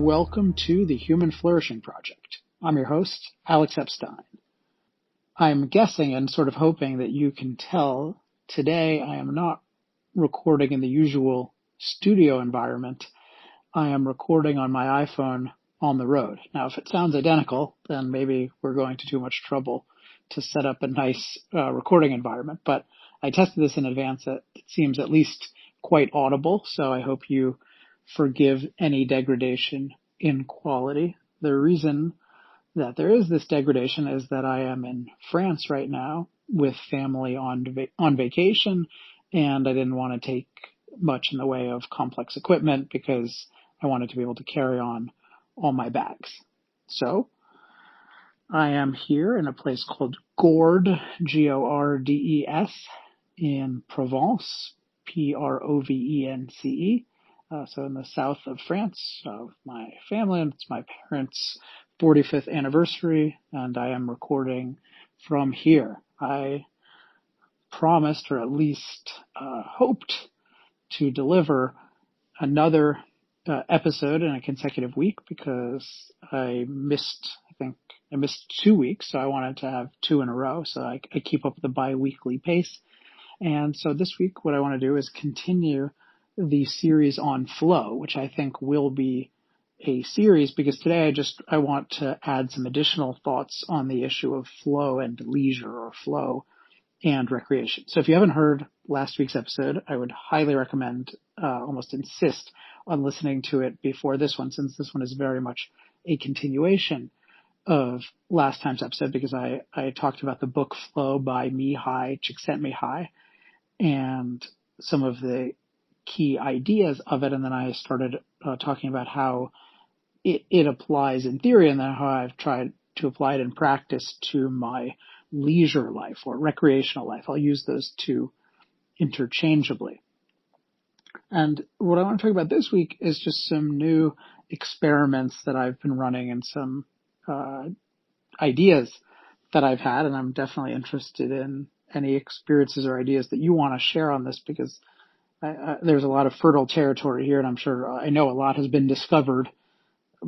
welcome to the Human Flourishing Project. I'm your host, Alex Epstein. I'm guessing and sort of hoping that you can tell today I am not recording in the usual studio environment. I am recording on my iPhone on the road. Now, if it sounds identical, then maybe we're going to too much trouble to set up a nice recording environment. But I tested this in advance. It seems at least quite audible, so I hope you forgive any degradation in quality. The reason that there is this degradation is that I am in France right now with family on vacation, and I didn't want to take much in the way of complex equipment because I wanted to be able to carry on all my bags. So I am here in a place called Gordes, Gordes, in Provence, Provence. So in the south of France, with my family, and it's my parents' 45th anniversary, and I am recording from here. I promised, or at least hoped, to deliver another episode in a consecutive week because I missed 2 weeks, so I wanted to have two in a row, so I keep up the bi-weekly pace. And so this week, what I want to do is continue the series on flow, which I think will be a series because today I want to add some additional thoughts on the issue of flow and leisure, or flow and recreation. So if you haven't heard last week's episode, I would highly recommend, almost insist on listening to it before this one, since this one is very much a continuation of last time's episode, because I talked about the book Flow by Mihai Csikszentmihalyi and some of the key ideas of it, and then I started talking about how it applies in theory, and then how I've tried to apply it in practice to my leisure life or recreational life. I'll use those two interchangeably. And what I want to talk about this week is just some new experiments that I've been running and some ideas that I've had, and I'm definitely interested in any experiences or ideas that you want to share on this, because there's a lot of fertile territory here, and I'm sure I know a lot has been discovered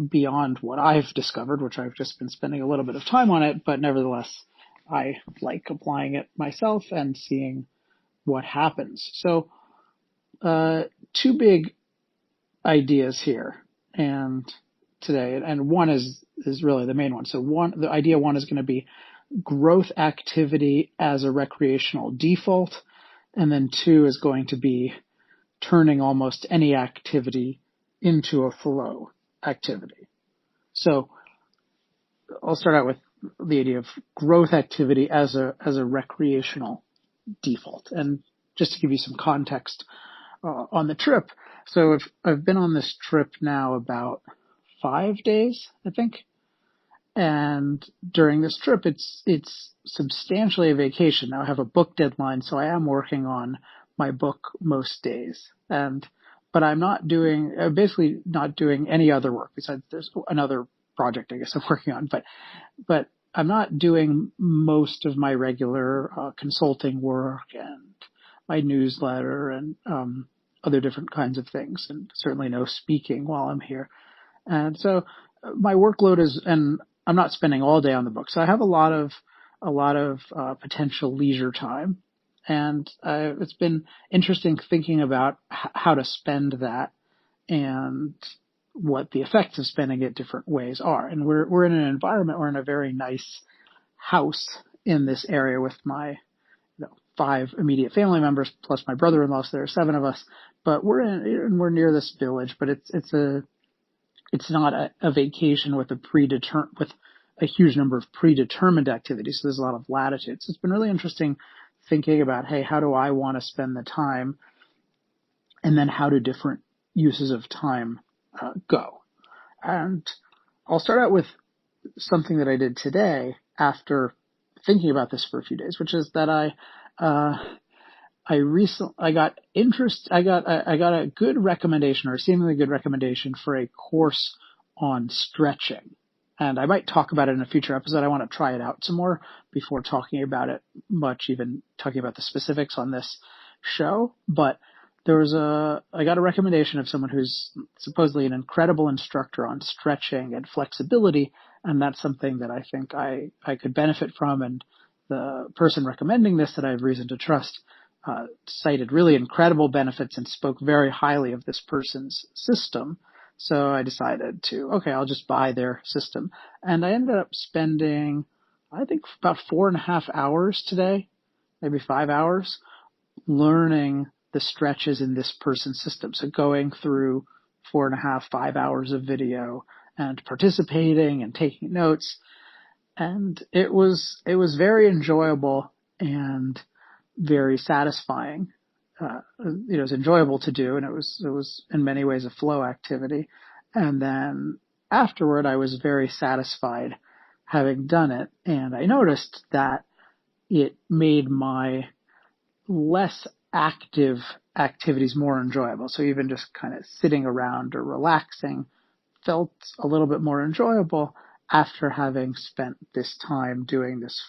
beyond what I've discovered, which I've just been spending a little bit of time on it, but nevertheless, I like applying it myself and seeing what happens. So, two big ideas here, and today, and one is really the main one. So the idea one is going to be growth activity as a recreational default, and then two is going to be turning almost any activity into a flow activity. So I'll start out with the idea of growth activity as a recreational default. And just to give you some context on the trip. So I've been on this trip now about 5 days, I think. And during this trip, it's substantially a vacation. Now I have a book deadline, so I am working on my book most days. But I'm basically not doing any other work besides there's another project I guess I'm working on. But I'm not doing most of my regular consulting work and my newsletter and other different kinds of things, and certainly no speaking while I'm here. And so my workload and I'm not spending all day on the book. So I have a lot of potential leisure time. And it's been interesting thinking about how to spend that and what the effects of spending it different ways are. And we're in an environment, we're in a very nice house in this area with my 5 immediate family members plus my brother-in-law, so there are 7 of us. But we're near this village, but it's not a vacation with a huge number of predetermined activities. So there's a lot of latitude. So it's been really interesting thinking about, hey, how do I want to spend the time? And then how do different uses of time go? And I'll start out with something that I did today after thinking about this for a few days, which is that I got a good recommendation, or a seemingly good recommendation, for a course on stretching. And I might talk about it in a future episode. I want to try it out some more before talking about it much, even talking about the specifics on this show. But I got a recommendation of someone who's supposedly an incredible instructor on stretching and flexibility, and that's something that I think I could benefit from. And the person recommending this, that I have reason to trust, cited really incredible benefits and spoke very highly of this person's system. So I decided okay, I'll just buy their system. And I ended up spending, I think, about 4.5 hours today, maybe 5 hours, learning the stretches in this person's system. So going through 4.5, 5 hours of video and participating and taking notes. And it was very enjoyable and very satisfying. It was enjoyable to do, and it was in many ways a flow activity. And then afterward, I was very satisfied having done it. And I noticed that it made my less active activities more enjoyable. So even just kind of sitting around or relaxing felt a little bit more enjoyable after having spent this time doing this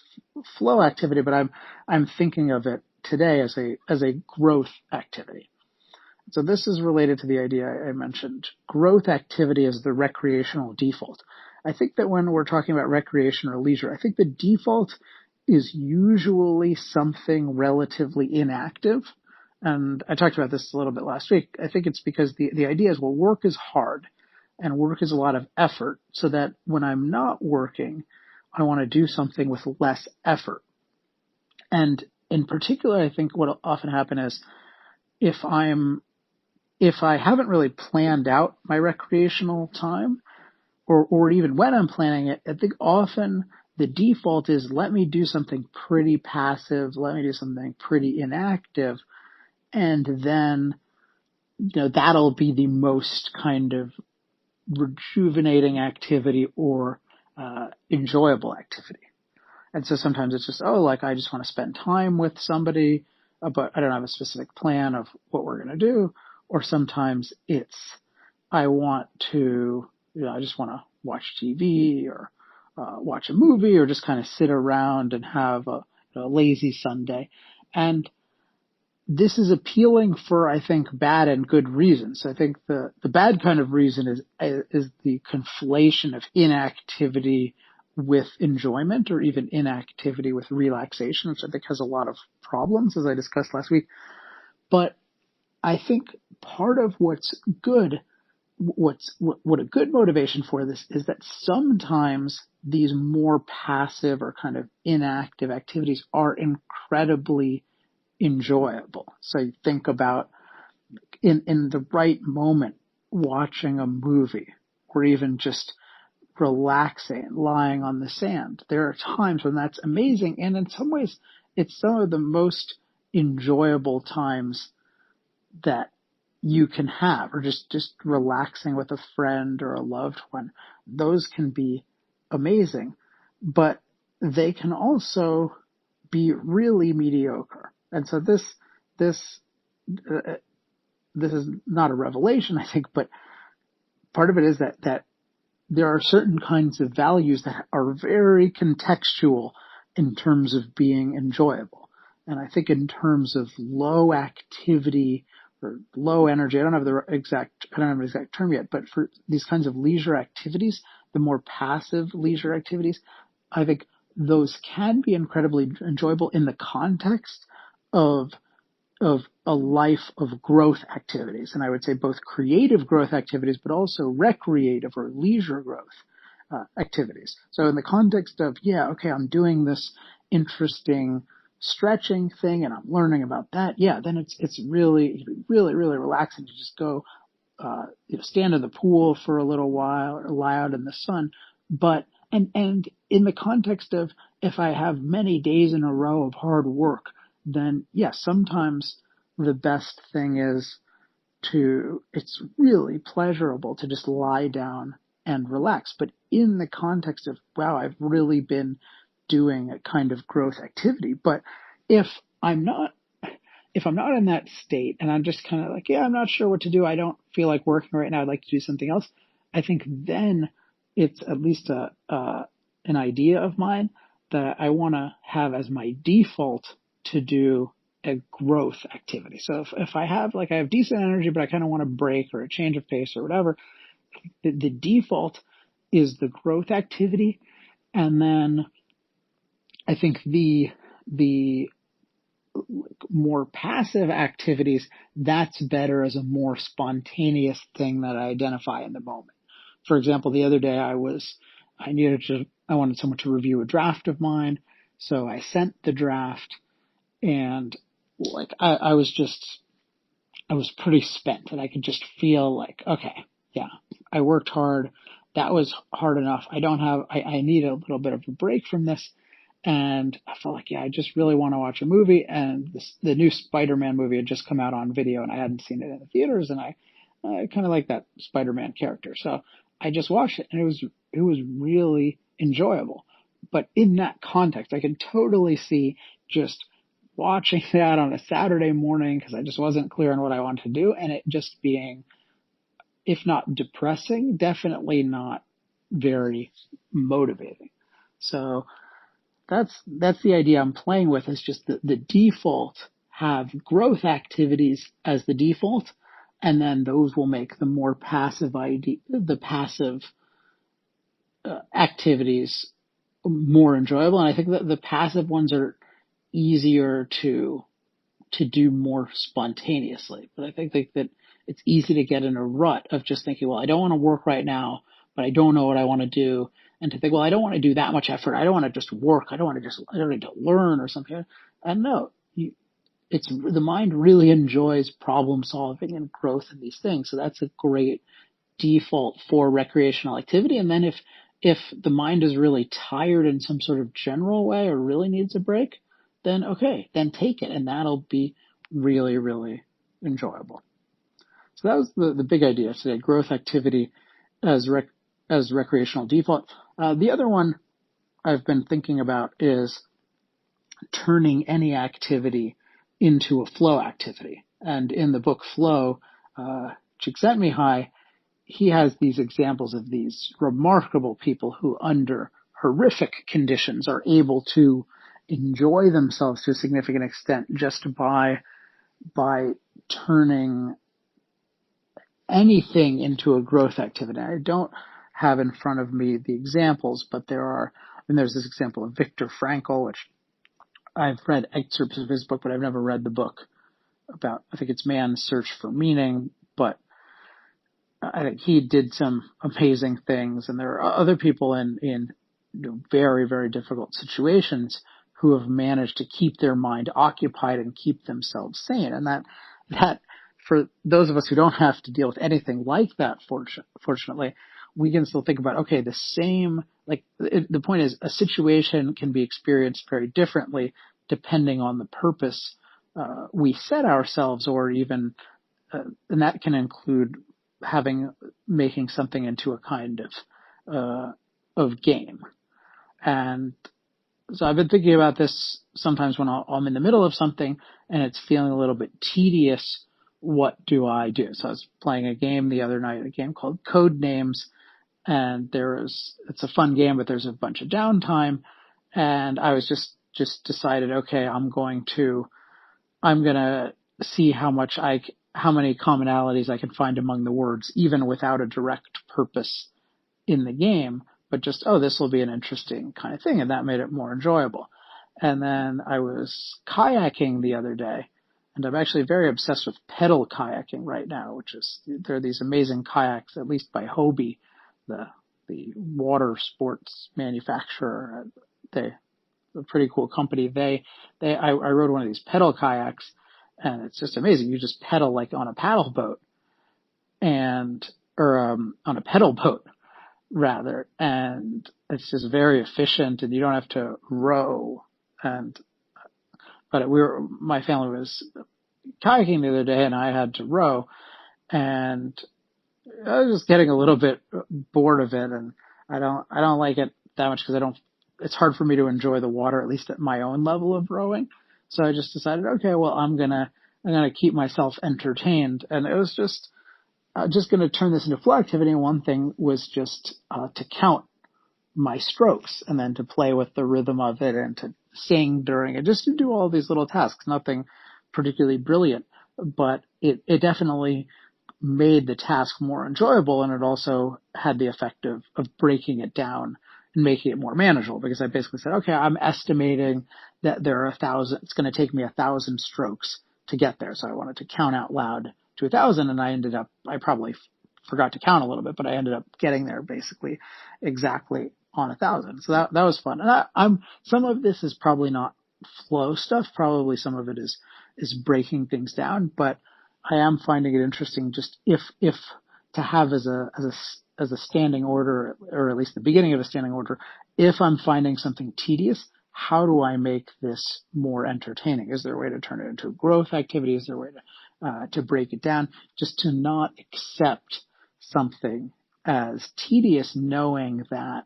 flow activity. But I'm thinking of it today as a growth activity. So this is related to the idea I mentioned. Growth activity is the recreational default. I think that when we're talking about recreation or leisure, I think the default is usually something relatively inactive. And I talked about this a little bit last week. I think it's because the idea is, well, work is hard and work is a lot of effort, so that when I'm not working, I want to do something with less effort. And in particular, I think what will often happen is if I haven't really planned out my recreational time, or even when I'm planning it, I think often the default is, let me do something pretty passive, let me do something pretty inactive, and then that'll be the most kind of rejuvenating activity or enjoyable activity. And so sometimes it's just, I just want to spend time with somebody, but I don't have a specific plan of what we're going to do. Or sometimes it's, I just want to watch TV or watch a movie, or just kind of sit around and have a lazy Sunday. And this is appealing for, I think, bad and good reasons. I think the bad kind of reason is the conflation of inactivity with enjoyment, or even inactivity with relaxation, which I think has a lot of problems, as I discussed last week. But I think part of what's good, what a good motivation for this is that sometimes these more passive or kind of inactive activities are incredibly enjoyable. So you think about in the right moment, watching a movie, or even just relaxing, lying on the sand. There are times when that's amazing, and in some ways, it's some of the most enjoyable times that you can have, or just relaxing with a friend or a loved one. Those can be amazing, but they can also be really mediocre. And so this is not a revelation, I think, but part of it is that there are certain kinds of values that are very contextual in terms of being enjoyable. And I think in terms of low activity or low energy, I don't have an exact term yet, but for these kinds of leisure activities, the more passive leisure activities, I think those can be incredibly enjoyable in the context of a life of growth activities. And I would say both creative growth activities, but also recreative or leisure growth activities. So in the context of, I'm doing this interesting stretching thing and I'm learning about that, then it's really, really, really relaxing to just go stand in the pool for a little while or lie out in the sun. But and in the context of, if I have many days in a row of hard work, then sometimes the best thing is it's really pleasurable to just lie down and relax. But in the context of, wow, I've really been doing a kind of growth activity. But if I'm not in that state and I'm just kind of like, I'm not sure what to do, I don't feel like working right now, I'd like to do something else, I think then it's at least an idea of mine that I want to have as my default to do a growth activity. So if I have decent energy, but I kind of want a break or a change of pace or whatever, the default is the growth activity. And then I think the more passive activities, that's better as a more spontaneous thing that I identify in the moment. For example, the other day I wanted someone to review a draft of mine. So I sent the draft, and I was pretty spent, and I could just feel like, okay, yeah, I worked hard. That was hard enough. I need a little bit of a break from this. And I felt like, yeah, I just really want to watch a movie. And the new Spider-Man movie had just come out on video, and I hadn't seen it in the theaters, and I kind of like that Spider-Man character. So I just watched it, and it was really enjoyable. But in that context, I can totally see just watching that on a Saturday morning because I just wasn't clear on what I wanted to do, and it just being, if not depressing, definitely not very motivating. So that's the idea I'm playing with, is just the default have growth activities as the default, and then those will make the more passive activities more enjoyable. And I think that the passive ones are easier to do more spontaneously. But I think that it's easy to get in a rut of just thinking, well, I don't want to work right now, but I don't know what I want to do. And to think, well, I don't want to do that much effort. I don't want to just work. I don't need to learn or something. And no, the mind really enjoys problem solving and growth in these things. So that's a great default for recreational activity. And then if the mind is really tired in some sort of general way or really needs a break, then okay, then take it, and that'll be really, really enjoyable. So that was the big idea today: growth activity as recreational default. The other one I've been thinking about is turning any activity into a flow activity. And in the book Flow, Csikszentmihalyi, he has these examples of these remarkable people who, under horrific conditions, are able to enjoy themselves to a significant extent just by turning anything into a growth activity. I don't have in front of me the examples, but there's this example of Viktor Frankl, which I've read excerpts of his book, but I've never read the book about, I think it's Man's Search for Meaning, but I think he did some amazing things, and there are other people in very, very difficult situations who have managed to keep their mind occupied and keep themselves sane. And that for those of us who don't have to deal with anything like that, fortunately, we can still think about, okay, the point is, a situation can be experienced very differently depending on the purpose we set ourselves, or even, and that can include making something into a kind of game. And so I've been thinking about this sometimes when I'm in the middle of something and it's feeling a little bit tedious. What do I do? So I was playing a game the other night, a game called Code Names, and it's a fun game, but there's a bunch of downtime, and I was just decided, okay, I'm gonna see how many commonalities I can find among the words, even without a direct purpose in the game, but just, this will be an interesting kind of thing, and that made it more enjoyable. And then I was kayaking the other day, and I'm actually very obsessed with pedal kayaking right now, there are these amazing kayaks, at least by Hobie, the water sports manufacturer. They're a pretty cool company. I rode one of these pedal kayaks, and it's just amazing. You just pedal like on a paddle boat, or on a pedal boat rather, and it's just very efficient, and you don't have to row. But my family was kayaking the other day, and I had to row, and I was just getting a little bit bored of it, and I don't like it that much because it's hard for me to enjoy the water, at least at my own level of rowing. So I just decided, okay, well, I'm gonna keep myself entertained, and it was just going to turn this into flow activity. And one thing was just to count my strokes, and then to play with the rhythm of it, and to sing during it, just to do all these little tasks. Nothing particularly brilliant, but it definitely made the task more enjoyable, and it also had the effect of breaking it down and making it more manageable, because I basically said, okay, I'm estimating that there are 1,000, it's going to take me 1,000 strokes to get there. So I wanted to count out loud to 1,000, and I probably forgot to count a little bit, but I ended up getting there basically exactly on 1,000. So that was fun. And some of this is probably not flow stuff. Probably some of it is breaking things down, but I am finding it interesting just if to have as a standing order, or at least the beginning of a standing order, if I'm finding something tedious, how do I make this more entertaining? Is there a way to turn it into a growth activity? Is there a way to break it down? Just to not accept something as tedious, knowing that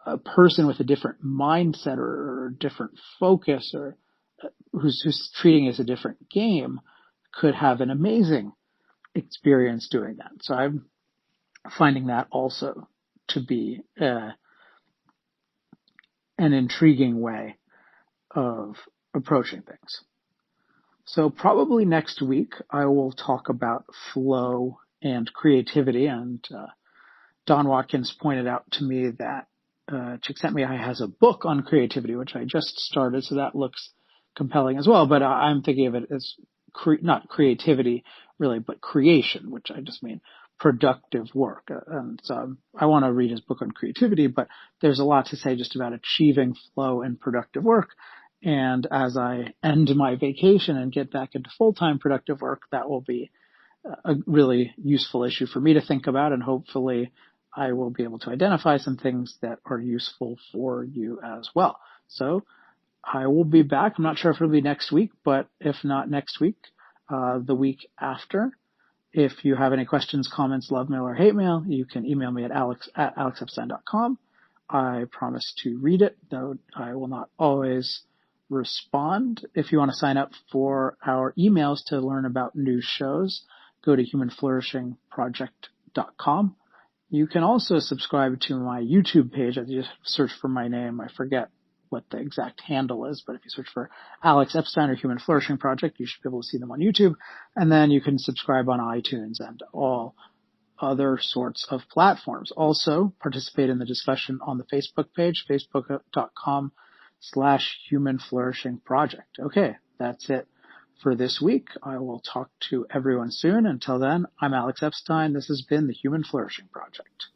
a person with a different mindset or different focus, or who's treating it as a different game, could have an amazing experience doing that. So I'm finding that also to be an intriguing way of approaching things. So probably next week I will talk about flow and creativity, and Don Watkins pointed out to me that Csikszentmihalyi has a book on creativity, which I just started, so that looks compelling as well. But I'm thinking of it as not creativity really, but creation, which I just mean productive work. And so I want to read his book on creativity, but there's a lot to say just about achieving flow and productive work. And as I end my vacation and get back into full-time productive work, that will be a really useful issue for me to think about, and hopefully I will be able to identify some things that are useful for you as well. So I will be back. I'm not sure if it'll be next week, but if not next week, the week after. If you have any questions, comments, love mail, or hate mail, you can email me at alex@alexepstein.com. I promise to read it, though I will not always respond. If you want to sign up for our emails to learn about new shows, go to humanflourishingproject.com. You can also subscribe to my YouTube page. If you just search for my name, I forget what the exact handle is, but if you search for Alex Epstein or Human Flourishing Project, you should be able to see them on YouTube. And then you can subscribe on iTunes and all other sorts of platforms. Also, participate in the discussion on the Facebook page, facebook.com/Human Flourishing Project. Okay, that's it for this week. I will talk to everyone soon. Until then, I'm Alex Epstein. This has been the Human Flourishing Project.